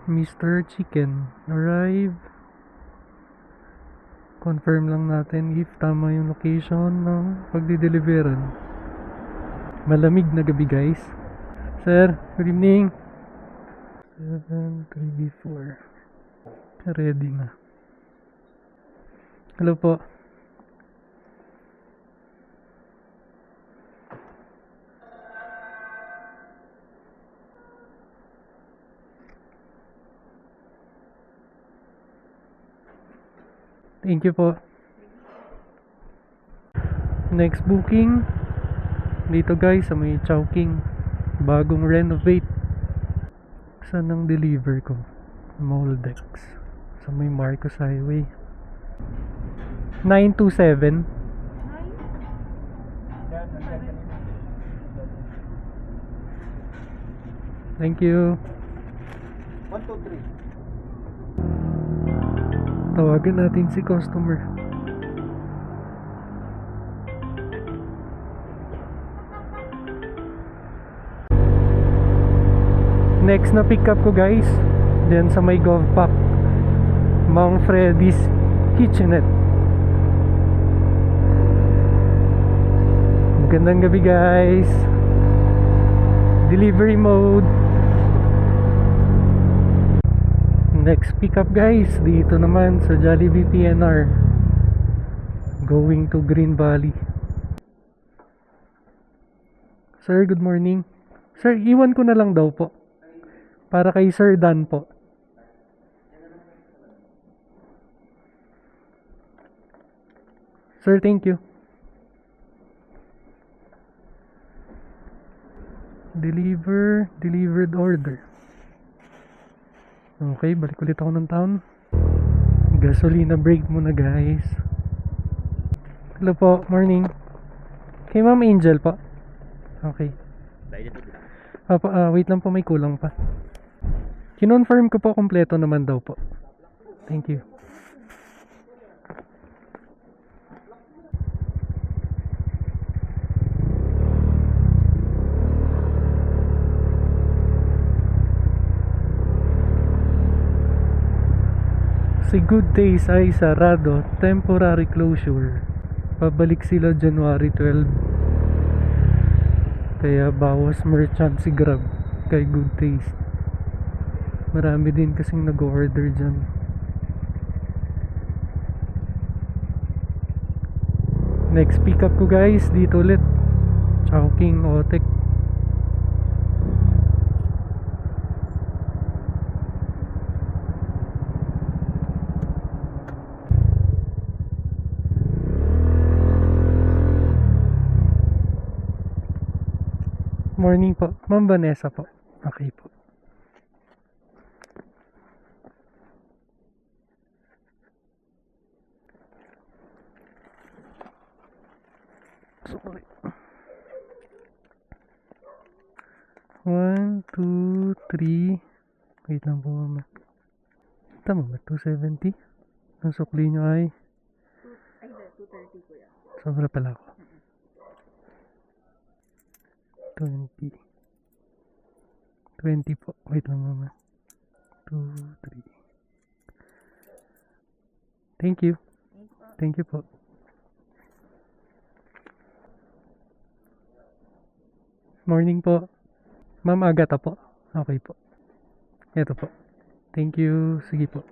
Mr. Chicken arrive. Confirm lang natin if tama yung location ng pagdi-deliveran. Malamig na gabi guys. Sir, good evening. 734. Ready na. Hello po. Thank you po. Next booking dito guys sa may Chowking. Bagong renovate. Saan ang deliver ko? Moldex sa may Marcos Highway. 927. Thank you. 123. Tawagan natin si customer. Next na pick up ko guys, diyan sa may GovPack, Mount Freddy's Kitchenette. Magandang gabi guys. Delivery mode. Next pickup guys, dito naman sa Jollibee PNR, going to Green Valley. Sir, good morning. Sir, iwan ko na lang daw po para kay Sir Dan po. Sir, thank you. Delivered order. Okay, balik ulit ako ng town. Gasolina break muna guys. Hello po, morning. Kay Ma'am Angel po. Okay. Wait lang po, may kulang pa. Kinonfirm ko po, kompleto naman daw po. Thank you. Si Good Days ay sarado, temporary closure. Pabalik sila January 12. Kaya bawas merchant si Grab kay Good Days. Marami din kasing nag-order dyan. Next pick up ko guys, dito ulit, Chowking, Otek. Morning po, Ma'am Vanessa po. Okay po. Sorry. 1, 2, 3. Wait lang po mama. Tama ba? 270? Ang sukli nyo ay? 230 po yan. Sobra pala ako. 20 po. Wait lang mama. 2, 3. Thank you. Thank you po. Morning po. Ma'am Agata po. Okay po. Ito po. Thank you. Sige po.